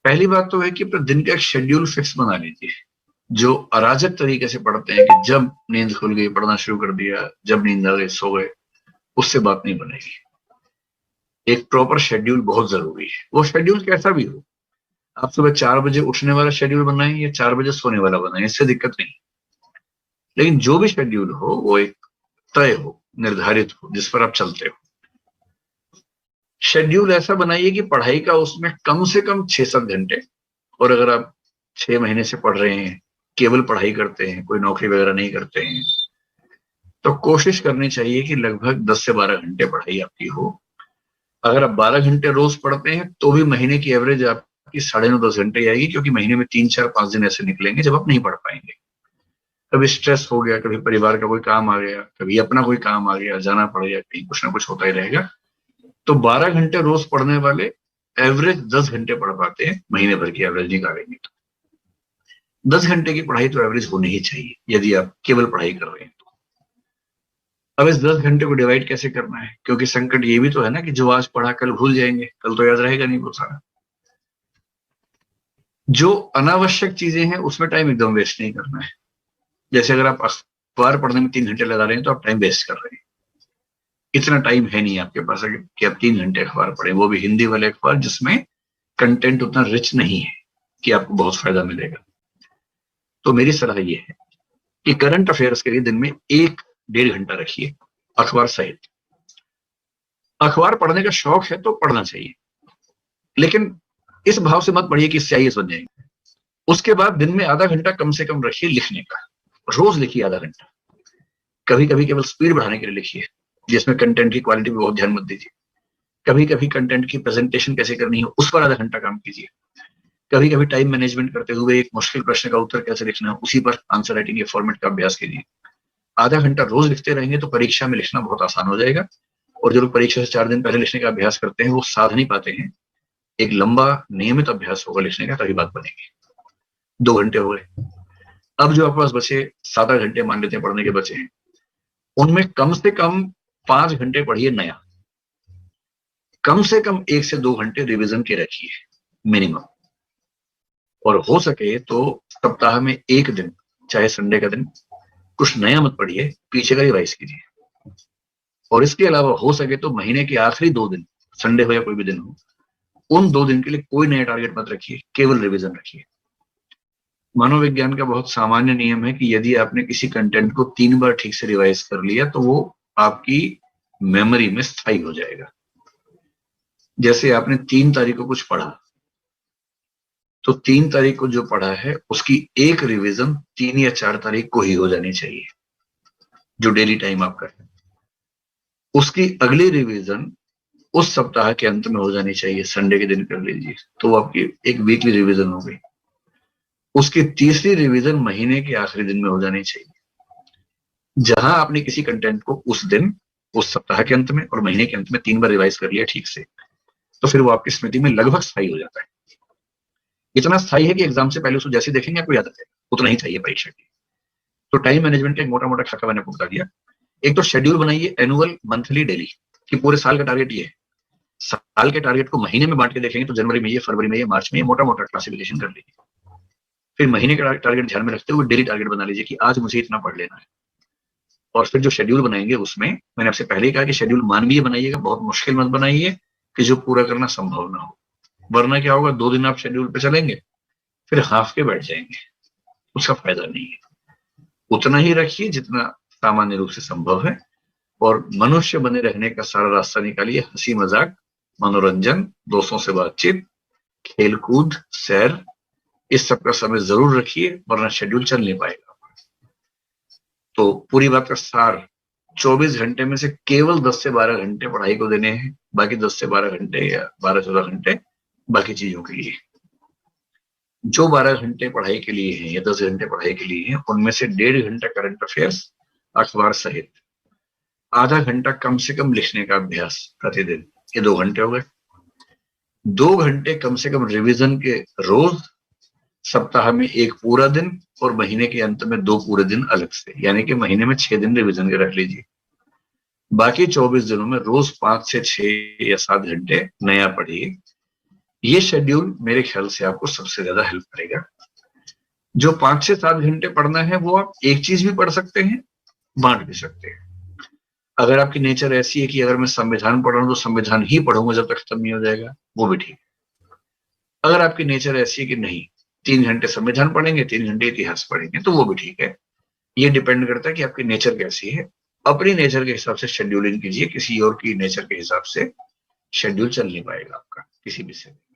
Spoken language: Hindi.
पहली बात तो है कि अपने दिन का एक शेड्यूल फिक्स बना लीजिए। जो अराजक तरीके से पढ़ते हैं कि जब नींद खुल गई पढ़ना शुरू कर दिया, जब नींद आ गई सो गए, उससे बात नहीं बनेगी। एक प्रॉपर शेड्यूल बहुत जरूरी है, वो शेड्यूल कैसा भी हो। आप सुबह 4 बजे उठने वाला शेड्यूल बनाएं या 4 बजे सोने वाला बनाएं, इससे दिक्कत नहीं। लेकिन जो भी शेड्यूल हो वो एक तय हो, निर्धारित हो, जिस पर आप चलते हो। शेड्यूल ऐसा बनाइए कि पढ़ाई का उसमें कम से कम 6-7 घंटे। और अगर आप 6 महीने से पढ़ रहे हैं, केवल पढ़ाई करते हैं, कोई नौकरी वगैरह नहीं करते हैं, तो कोशिश करनी चाहिए कि लगभग 10 से 12 घंटे पढ़ाई आपकी हो। अगर आप 12 घंटे रोज पढ़ते हैं तो भी महीने की एवरेज आपकी 9.5-10 घंटे आएगी, क्योंकि महीने में 3-4-5 दिन ऐसे निकलेंगे जब आप नहीं पढ़ पाएंगे। कभी स्ट्रेस हो गया, कभी परिवार का कोई काम आ गया, कभी अपना कोई काम आ गया, जाना पड़ गया कहीं, कुछ ना कुछ होता ही रहेगा। तो 12 घंटे रोज पढ़ने वाले एवरेज 10 घंटे पढ़ पाते हैं, महीने भर की एवरेज निकालेंगे तो 10 घंटे की पढ़ाई तो एवरेज होनी ही चाहिए यदि आप केवल पढ़ाई कर रहे हैं तो। अब इस 10 घंटे को डिवाइड कैसे करना है, क्योंकि संकट ये भी तो है ना कि जो आज पढ़ा कल भूल जाएंगे, कल तो याद रहेगा नहीं वो सारा। जो अनावश्यक चीजें हैं उसमें टाइम एकदम वेस्ट नहीं करना है। जैसे अगर आप अखबार पढ़ने में 3 घंटे लगा रहे हैं तो आप टाइम वेस्ट कर रहे हैं। इतना टाइम है नहीं आपके पास कि आप 3 घंटे अखबार पढ़ें, वो भी हिंदी वाले अखबार जिसमें कंटेंट उतना रिच नहीं है कि आपको बहुत फायदा मिलेगा। तो मेरी सलाह ये है कि करंट अफेयर्स के लिए दिन में 1-1.5 घंटा रखिए, अखबार सहित। अखबार पढ़ने का शौक है तो पढ़ना चाहिए, लेकिन इस भाव से मत पढ़िए कि इससे आईएएस बन जाएंगे। उसके बाद दिन में आधा घंटा कम से कम रखिए लिखने का। रोज लिखिए आधा घंटा। कभी कभी केवल स्पीड बढ़ाने के लिए लिखिए, जिसमें कंटेंट की क्वालिटी पे बहुत ध्यान मत दीजिए। कभी कभी कंटेंट की प्रेजेंटेशन कैसे करनी है उस पर आधा घंटा काम कीजिए। कभी कभी टाइम मैनेजमेंट करते हुए एक मुश्किल प्रश्न का उत्तर कैसे लिखना है उसी पर आंसर राइटिंग के फॉर्मेट का अभ्यास कीजिए। आधा घंटा रोज लिखते रहेंगे तो परीक्षा में लिखना बहुत आसान हो जाएगा। और जो लोग परीक्षा से 4 दिन पहले लिखने का अभ्यास करते हैं वो साध नहीं पाते हैं। एक लंबा नियमित अभ्यास होगा लिखने का, तभी बात बनेगी। 2 घंटे हो गए। अब जो आपके पास बचे 7-8 घंटे मान लेते हैं पढ़ने के बचे हैं, उनमें कम से कम 5 घंटे पढ़िए नया। कम से कम 1 से 2 घंटे रिवीजन के रखिए मिनिमम। और हो सके तो सप्ताह में एक दिन, चाहे संडे का दिन, कुछ नया मत पढ़िए, पीछे का रिवाइज कीजिए। और इसके अलावा हो सके तो महीने के आखिरी 2 दिन, संडे हो या कोई भी दिन हो, उन 2 दिन के लिए कोई नया टारगेट मत रखिए, केवल रिवीजन रखिए। मनोविज्ञान का बहुत सामान्य नियम है कि यदि आपने किसी कंटेंट को 3 बार ठीक से रिवाइज कर लिया तो वो आपकी मेमोरी में स्थायी हो जाएगा। जैसे आपने 3 तारीख को कुछ पढ़ा, तो 3 तारीख को जो पढ़ा है उसकी एक रिवीजन 3 या 4 तारीख को ही हो जानी चाहिए, जो डेली टाइम आपका है। उसकी अगली रिवीजन उस सप्ताह के अंत में हो जानी चाहिए, संडे के दिन कर लीजिए, तो वो आपकी एक वीकली रिवीजन हो गई। उसकी तीसरी रिवीजन महीने के आखिरी दिन में हो जानी चाहिए। जहां आपने किसी कंटेंट को उस दिन, उस सप्ताह के अंत में और महीने के अंत में 3 बार रिवाइज कर लिया ठीक से, तो फिर वो आपकी स्मृति में लगभग स्थायी हो जाता है। इतना स्थायी है कि एग्जाम से पहले उसको जैसे देखेंगे आपको याद आ जाएगा, उतना ही चाहिए परीक्षा की। तो टाइम मैनेजमेंट का एक मोटा मोटा खाका मैंने आपको बता दिया। एक तो शेड्यूल बनाइए, एनुअल, मंथली, डेली, कि पूरे साल का टारगेट ये है। साल के टारगेट को महीने में बांट के देखेंगे तो जनवरी में ये, फरवरी में ये, मार्च में ये, मोटा मोटा क्लासिफिकेशन कर लीजिए। फिर महीने का टारगेट ध्यान में रखते हुए डेली टारगेट बना लीजिए कि आज मुझे इतना पढ़ लेना है। और फिर जो शेड्यूल बनाएंगे उसमें मैंने आपसे पहले ही कहा कि शेड्यूल मानवीय बनाइएगा, बहुत मुश्किल मत बनाइए कि जो पूरा करना संभव ना हो। वरना क्या होगा, 2 दिन आप शेड्यूल पे चलेंगे फिर हाफ के बैठ जाएंगे, उसका फायदा नहीं है। उतना ही रखिए जितना सामान्य रूप से संभव है। और मनुष्य बने रहने का सारा रास्ता निकालिए, हंसी मजाक, मनोरंजन, दोस्तों से बातचीत, खेल कूद, सैर, इस सब का समय जरूर रखिए, वरना शेड्यूल चल नहीं पाएगा। तो पूरी बात का सार, 24 घंटे में से केवल 10 से 12 घंटे पढ़ाई को देने हैं, बाकी 10 से 12 घंटे या 12-14 घंटे बाकी चीजों के लिए। जो 12 घंटे पढ़ाई के लिए हैं या 10 घंटे पढ़ाई के लिए हैं, उनमें से 1.5 घंटा करंट अफेयर्स अखबार सहित, आधा घंटा कम से कम लिखने का अभ्यास प्रतिदिन, ये 2 घंटे हो गए। 2 घंटे कम से कम रिवीजन के रोज, सप्ताह में एक पूरा दिन और महीने के अंत में 2 पूरे दिन अलग से, यानी कि महीने में 6 दिन रिवीजन के रख लीजिए। बाकी 24 दिनों में रोज 5 से 6 या 7 घंटे नया पढ़िए। ये शेड्यूल मेरे ख्याल से आपको सबसे ज्यादा हेल्प करेगा। जो 5 से 7 घंटे पढ़ना है वो आप एक चीज भी पढ़ सकते हैं, बांट भी सकते हैं। अगर आपकी नेचर ऐसी है कि अगर मैं संविधान पढ़ रहा हूं तो संविधान ही पढ़ूंगा जब तक खत्म नहीं हो जाएगा, वो भी ठीक है। अगर आपकी नेचर ऐसी है कि नहीं, 3 घंटे संविधान पढ़ेंगे, 3 घंटे इतिहास पढ़ेंगे, तो वो भी ठीक है। ये डिपेंड करता है कि आपकी नेचर कैसी है। अपनी नेचर के हिसाब से शेड्यूलिंग कीजिए, किसी और की नेचर के हिसाब से शेड्यूल चल नहीं पाएगा आपका किसी भी से।